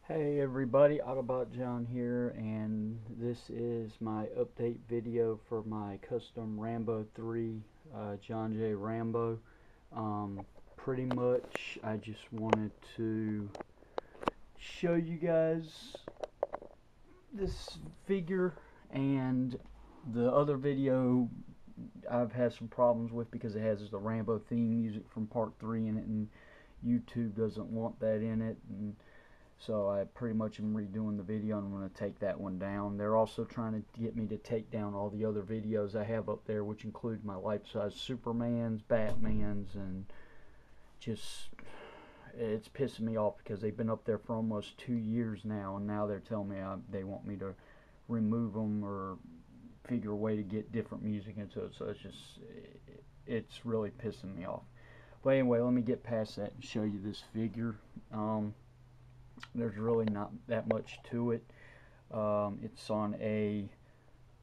Hey everybody, autobotjohn here, and this is my update video for my custom Rambo 3 John J. Rambo. Pretty much I just wanted to show you guys this figure, and the other video I've had some problems with because it has the Rambo theme music from part 3 in it, and YouTube doesn't want that in it, and so I pretty much am redoing the video, and I'm going to take that one down. They're also trying to get me to take down all the other videos I have up there, which include my life-size Supermans, Batmans, and just, it's pissing me off because they've been up there for almost 2 years now, and now they're telling me they want me to remove them or figure a way to get different music into it. So it's really pissing me off. But anyway, let me get past that and show you this figure. There's really not that much to it. It's on a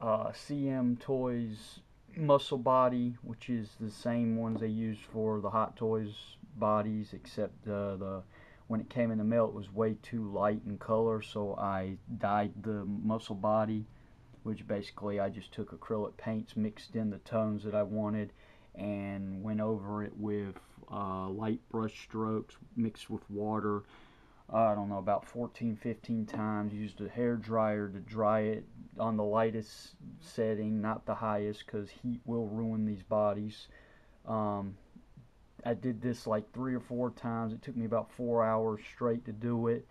CM Toys muscle body, which is the same ones they use for the Hot Toys bodies, except when it came in the mail it was way too light in color, so I dyed the muscle body, which basically I just took acrylic paints, mixed in the tones that I wanted, and went over it with light brush strokes mixed with water. I don't know, about 14-15 times. Used a hair dryer to dry it on the lightest setting, not the highest, because heat will ruin these bodies. I did this like 3 or 4 times. It took me about 4 hours straight to do it,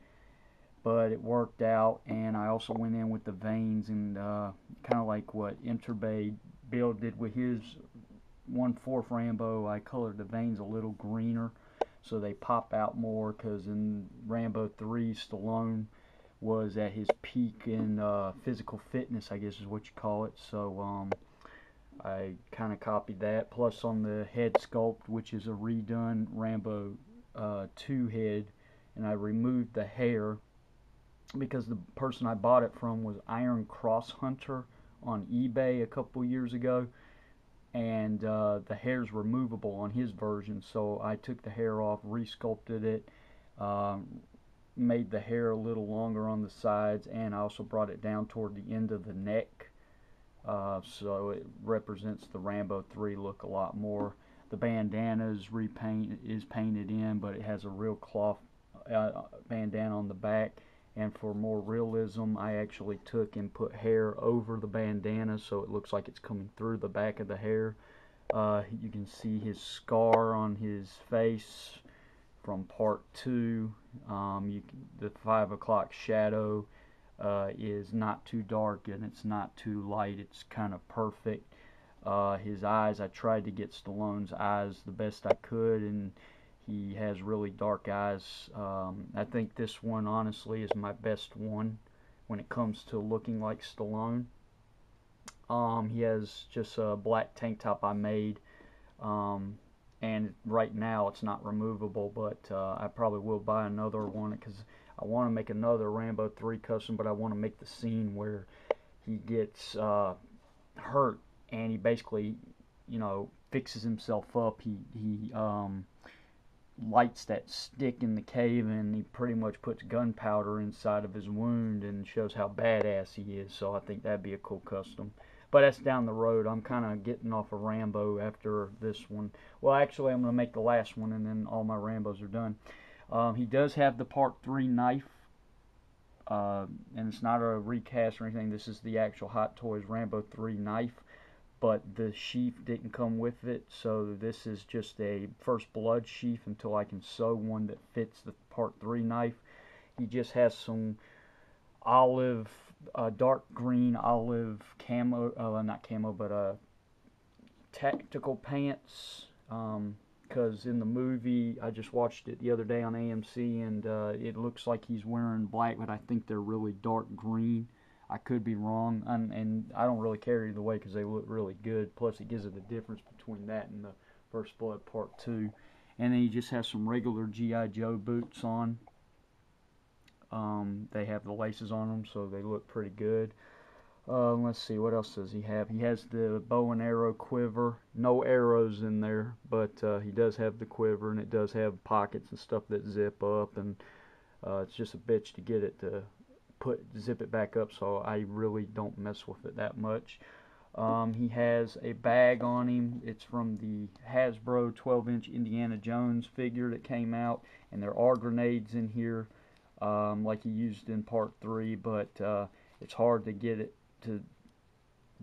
but it worked out. And I also went in with the veins, and kind of like what Interbay Bill did with his 1/4 Rambo, I colored the veins a little greener so they pop out more, because in Rambo 3 Stallone was at his peak in physical fitness, I guess is what you call it. So I kind of copied that, plus on the head sculpt, which is a redone Rambo 2 head, and I removed the hair because the person I bought it from was Iron Cross Hunter on eBay a couple years ago, and the hair's removable on his version, so I took the hair off, resculpted it, made the hair a little longer on the sides, and I also brought it down toward the end of the neck, so it represents the Rambo 3 look a lot more. The bandana is painted in, but it has a real cloth bandana on the back. And for more realism, I actually took and put hair over the bandana so it looks like it's coming through the back of the hair. You can see his scar on his face from part 2. The 5 o'clock shadow is not too dark and it's not too light. It's kind of perfect. His eyes, I tried to get Stallone's eyes the best I could, and he has really dark eyes. I think this one honestly is my best one when it comes to looking like Stallone. He has just a black tank top I made, and right now it's not removable, but I probably will buy another one because I want to make another Rambo 3 custom, but I want to make the scene where he gets hurt and he basically, fixes himself up. He lights that stick in the cave, and he pretty much puts gunpowder inside of his wound and shows how badass he is. So I think that'd be a cool custom, but that's down the road. I'm kind of getting off of Rambo after this one. Well, actually I'm going to make the last one and then all my Rambos are done. He does have the part 3 knife, and it's not a recast or anything. This is the actual Hot Toys Rambo 3 knife, but the sheath didn't come with it, so this is just a First Blood sheath until I can sew one that fits the part 3 knife. He just has some olive, dark green olive camo, not camo, but tactical pants, because in the movie, I just watched it the other day on AMC, and it looks like he's wearing black, but I think they're really dark green. I could be wrong, and I don't really care either way because they look really good. Plus, it gives it a difference between that and the First Blood Part 2. And then he just has some regular G.I. Joe boots on. They have the laces on them, so they look pretty good. Let's see, what else does he have? He has the bow and arrow quiver. No arrows in there, but he does have the quiver, and it does have pockets and stuff that zip up, and It's just a bitch to get it to zip it back up, so I really don't mess with it that much. He has a bag on him. It's from the Hasbro 12-inch Indiana Jones figure that came out, and there are grenades in here, like he used in part 3, but it's hard to get it to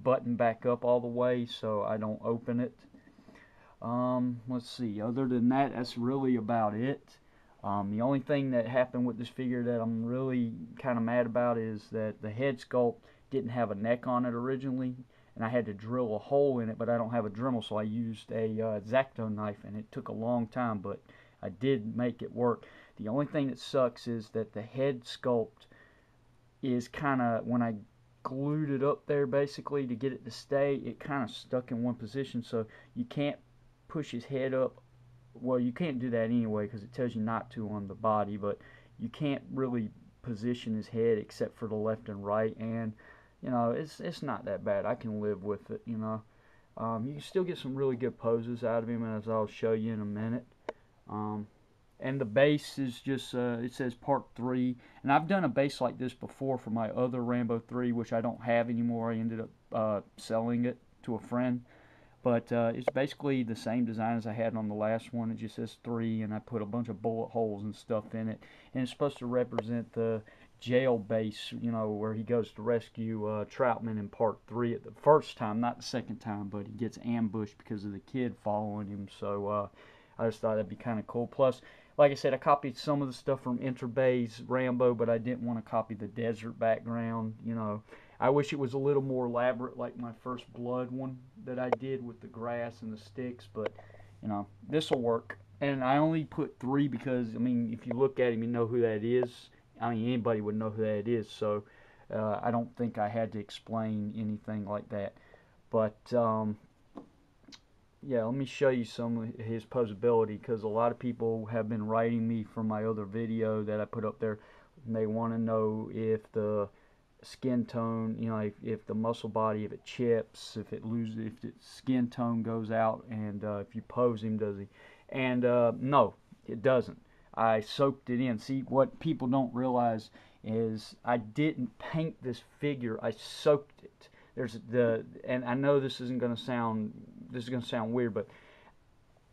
button back up all the way, so I don't open it. Let's see, other than that, that's really about it. The only thing that happened with this figure that I'm really kind of mad about is that the head sculpt didn't have a neck on it originally, and I had to drill a hole in it, but I don't have a Dremel, so I used a X-Acto knife, and it took a long time, but I did make it work. The only thing that sucks is that the head sculpt is kind of, when I glued it up there basically to get it to stay, it kind of stuck in one position, so you can't push his head up. Well, you can't do that anyway because it tells you not to on the body, but you can't really position his head except for the left and right, and you know, it's not that bad. I can live with it, you know. You can still get some really good poses out of him, as I'll show you in a minute. And the base is just, it says part 3, and I've done a base like this before for my other Rambo 3, which I don't have anymore. I ended up selling it to a friend. But it's basically the same design as I had on the last one. It just says 3, and I put a bunch of bullet holes and stuff in it. And it's supposed to represent the jail base, you know, where he goes to rescue Troutman in part 3 at the first time, not the second time, but he gets ambushed because of the kid following him. So I just thought that'd be kind of cool. Plus, like I said, I copied some of the stuff from Interbay's Rambo, but I didn't want to copy the desert background, you know. I wish it was a little more elaborate like my First Blood one that I did with the grass and the sticks, but, you know, this will work. And I only put 3 because, I mean, if you look at him, you know who that is. I mean, anybody would know who that is, so I don't think I had to explain anything like that. But, yeah, let me show you some of his posability, because a lot of people have been writing me from my other video that I put up there, and they want to know if the skin tone, you know, if the muscle body, if it chips, if it loses, if the skin tone goes out, and if you pose him, does he? And no, it doesn't. I soaked it in. See, what people don't realize is I didn't paint this figure. I soaked it. And I know this is going to sound weird, but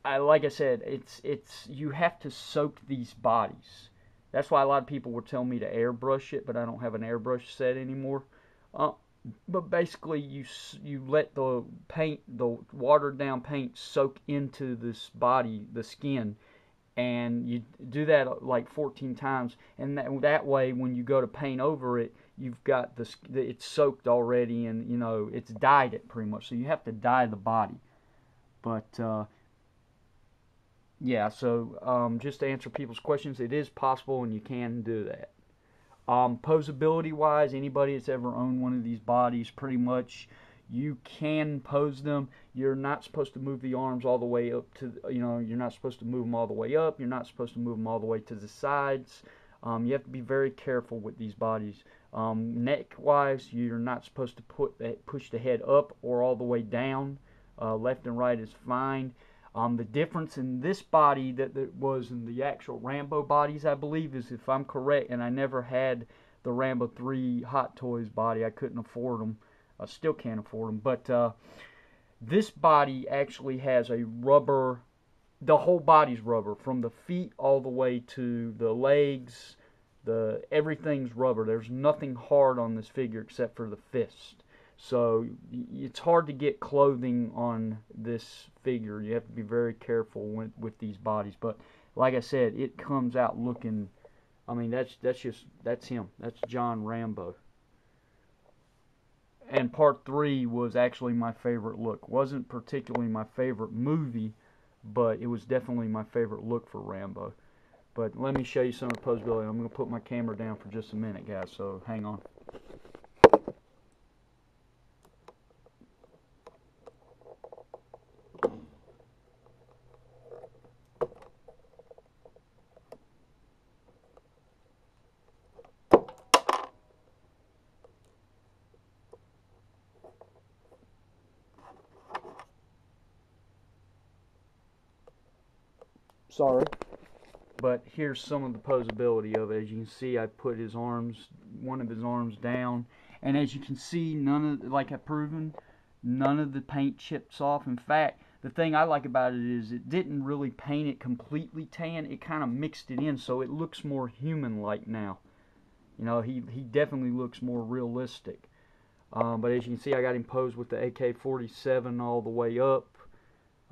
like I said, it's you have to soak these bodies. That's why a lot of people were telling me to airbrush it, but I don't have an airbrush set anymore. But basically, you let the paint, the watered down paint, soak into this body, the skin, and you do that like 14 times, and that way when you go to paint over it, you've got it's soaked already, and you know it's dyed it pretty much, so you have to dye the body. But yeah, so just to answer people's questions, it is possible and you can do that. Posability wise, anybody that's ever owned one of these bodies, pretty much you can pose them. You're not supposed to move the arms all the way up to, you know, you're not supposed to move them all the way up. You're not supposed to move them all the way to the sides. You have to be very careful with these bodies. Neck wise, you're not supposed to push the head up or all the way down. Left and right is fine. The difference in this body that was in the actual Rambo bodies, I believe, is, if I'm correct, and I never had the Rambo 3 Hot Toys body, I couldn't afford them. I still can't afford them, but this body actually has a rubber, the whole body's rubber, from the feet all the way to the legs, everything's rubber. There's nothing hard on this figure except for the fist. So it's hard to get clothing on this figure. You have to be very careful with these bodies. But like I said, it comes out looking, I mean, that's him. That's John Rambo. And part 3 was actually my favorite look. Wasn't particularly my favorite movie, but it was definitely my favorite look for Rambo. But let me show you some of the posability. I'm going to put my camera down for just a minute, guys, so hang on. Sorry, but here's some of the posability of it. As you can see, I put his arms, one of his arms down, and as you can see, none of, like I've proven, none of the paint chips off. In fact, the thing I like about it is it didn't really paint it completely tan. It kind of mixed it in, so it looks more human-like now. You know, he definitely looks more realistic. But as you can see, I got him posed with the AK-47 all the way up.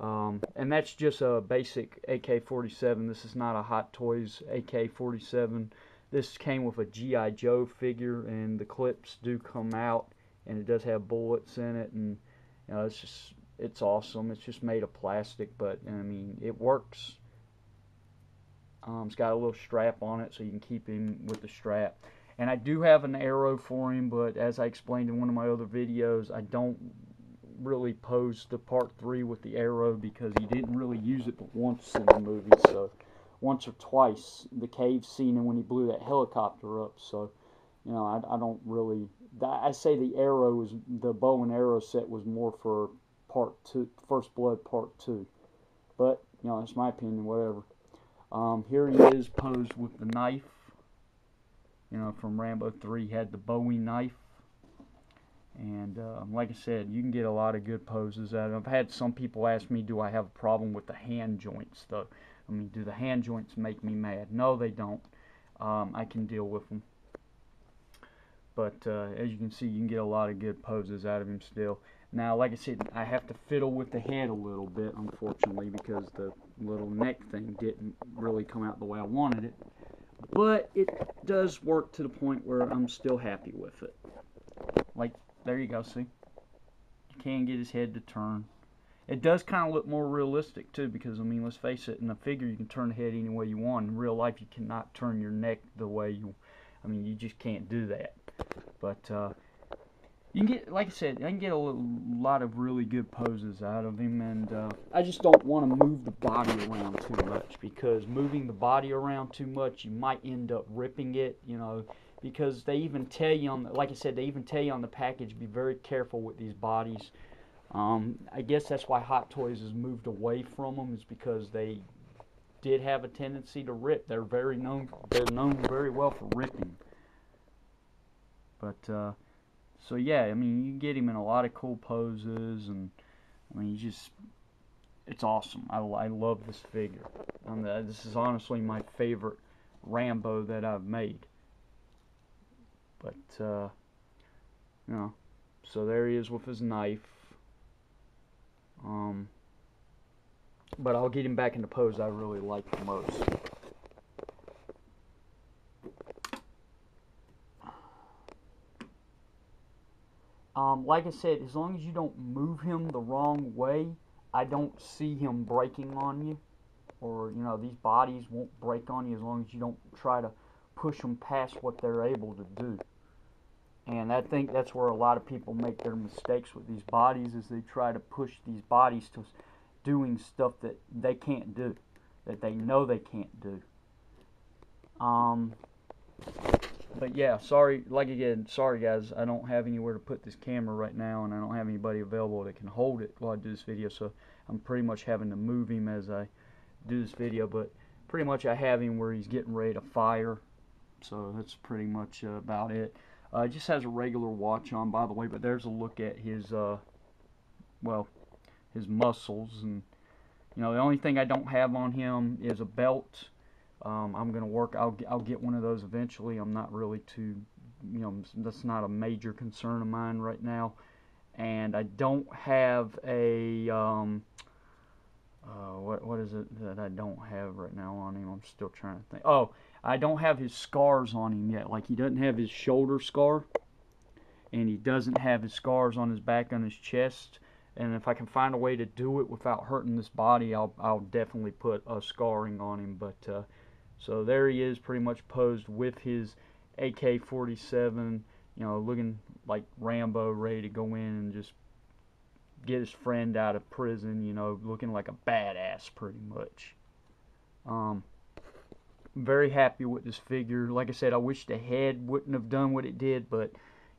And that's just a basic AK-47. This is not a Hot Toys AK-47. This came with a G.I. Joe figure, and the clips do come out, and it does have bullets in it, and you know, it's awesome. It's just made of plastic, but I mean, it works. It's got a little strap on it, so you can keep him with the strap. And I do have an arrow for him, but as I explained in one of my other videos, I don't really pose the part 3 with the arrow because he didn't really use it but once in the movie. So once or twice, the cave scene and when he blew that helicopter up. So you know, I don't really, I say the arrow is, the bow and arrow set was more for part 2, First Blood part 2. But you know, that's my opinion, whatever. Here he is posed with the knife. You know, from Rambo 3, he had the Bowie knife. And like I said, you can get a lot of good poses out of it. I've had some people ask me, do I have a problem with the hand joints, though? I mean, do the hand joints make me mad? No, they don't. I can deal with them. But as you can see, you can get a lot of good poses out of him still. Now, like I said, I have to fiddle with the head a little bit, unfortunately, because the little neck thing didn't really come out the way I wanted it. But it does work to the point where I'm still happy with it. Like, there you go, see? You can get his head to turn. It does kind of look more realistic, too, because, I mean, let's face it, in a figure you can turn the head any way you want. In real life, you cannot turn your neck the way you, I mean, you just can't do that. But, you can get, like I said, I can get a lot of really good poses out of him, and I just don't want to move the body around too much, because moving the body around too much, you might end up ripping it, you know, because they even tell you on, like I said, they even tell you on the package, be very careful with these bodies. I guess that's why Hot Toys has moved away from them, is because they did have a tendency to rip. They're known very well for ripping. But so yeah, I mean, you can get him in a lot of cool poses, and I mean, it's awesome. I love this figure. This is honestly my favorite Rambo that I've made. But you know, so there he is with his knife. But I'll get him back in the pose I really like the most. Like I said, as long as you don't move him the wrong way, I don't see him breaking on you. Or, you know, these bodies won't break on you as long as you don't try to push them past what they're able to do. And I think that's where a lot of people make their mistakes with these bodies, is they try to push these bodies to doing stuff that they can't do, that they know they can't do. But yeah, sorry guys, I don't have anywhere to put this camera right now, and I don't have anybody available that can hold it while I do this video, so I'm pretty much having to move him as I do this video. But pretty much I have him where he's getting ready to fire, so that's pretty much about it. It just has a regular watch on, by the way, but there's a look at his well, his muscles. And you know, the only thing I don't have on him is a belt. I'm gonna work. I'll get one of those eventually. I'm not really too, you know, that's not a major concern of mine right now. And I don't have a what is it that I don't have right now on him? I'm still trying to think. Oh, I don't have his scars on him yet. Like, he doesn't have his shoulder scar, and he doesn't have his scars on his back, on his chest. And if I can find a way to do it without hurting this body, I'll definitely put a scarring on him. But so there he is, pretty much posed with his AK-47, you know, looking like Rambo, ready to go in and just get his friend out of prison, you know, looking like a badass pretty much. I'm very happy with this figure. Like I said, I wish the head wouldn't have done what it did, but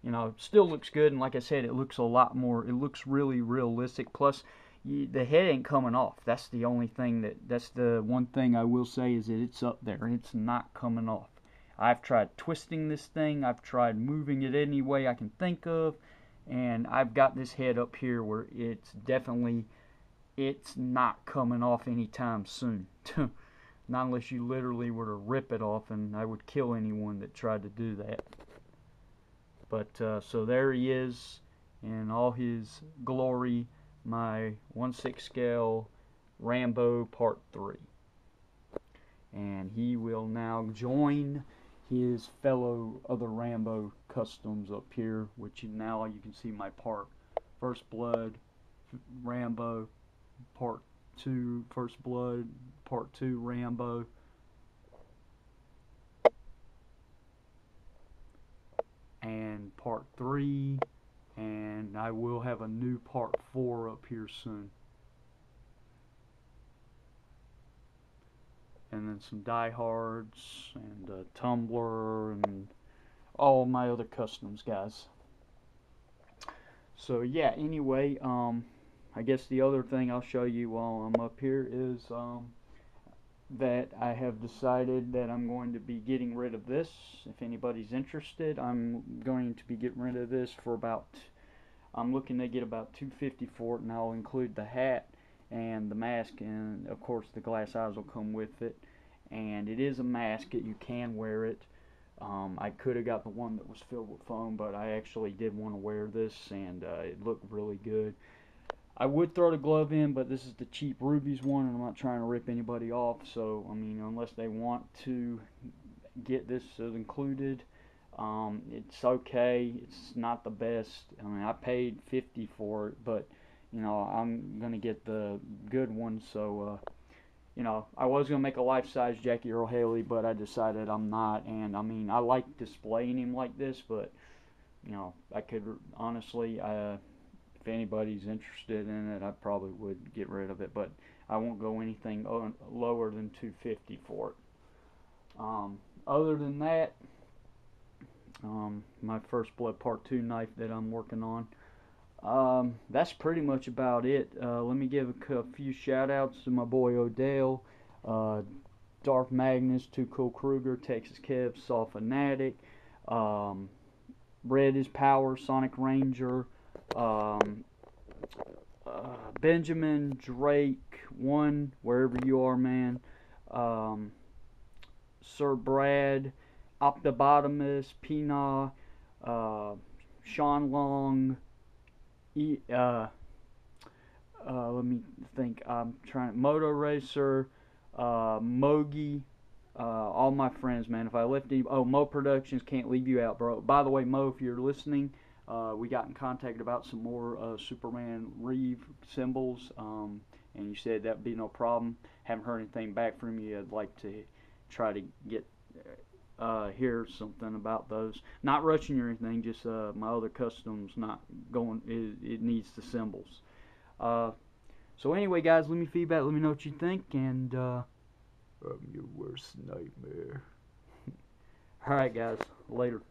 you know, it still looks good. And like I said, it looks a lot more, it looks really realistic. Plus, the head ain't coming off. That's the only thing that's the one thing I will say is that it's up there and it's not coming off. I've tried twisting this thing, I've tried moving it any way I can think of, and I've got this head up here where it's not coming off anytime soon. Not unless you literally were to rip it off, and I would kill anyone that tried to do that. But so there he is in all his glory, my 1/6 scale Rambo Part 3. And he will now join his fellow other Rambo customs up here, which now you can see my part. First Blood, Rambo, Part 2, First Blood, Part 2, Rambo. And Part 3, and I will have a new Part 4 up here soon. And then some diehards and a tumbler and all my other customs, guys. So yeah, anyway, I guess the other thing I'll show you while I'm up here is that I have decided that I'm going to be getting rid of this. If anybody's interested, I'm going to be getting rid of this for about, I'm looking to get about $250 for it, and I'll include the hat and the mask, and of course the glass eyes will come with it. And it is a mask that you can wear it. I could have got the one that was filled with foam, but I actually did want to wear this, and it looked really good. I would throw the glove in, but this is the cheap Ruby's one, and I'm not trying to rip anybody off. So I mean, unless they want to get this included, it's okay. It's not the best. I mean, I paid $50 for it, but you know, I'm gonna get the good one. So you know, I was gonna make a life-size Jackie Earl Haley, but I decided I'm not. And I mean, I like displaying him like this, but you know, I could honestly, if anybody's interested in it, I probably would get rid of it, but I won't go anything lower than $250 for it. Other than that, my First Blood Part 2 knife that I'm working on, that's pretty much about it. Let me give a few shout outs to my boy Odell, Darth Magnus, Too Cool Kruger, Texas Kev, Saw Fanatic, Red is Power, Sonic Ranger, Benjamin, Drake, One, wherever you are, man, Sir Brad, Optobotomus, Pina, Sean Long, let me think, Moto Racer, Mogi, all my friends, man. If I left any, Mo Productions, can't leave you out, bro. By the way, Mo, if you're listening, we got in contact about some more Superman Reeve symbols, and you said that'd be no problem. Haven't heard anything back from you. I'd like to try to get hear something about those. Not rushing or anything, just my other customs not going. It needs the symbols. So anyway, guys, let me feedback. Let me know what you think, and I'm your worst nightmare. All right, guys, later.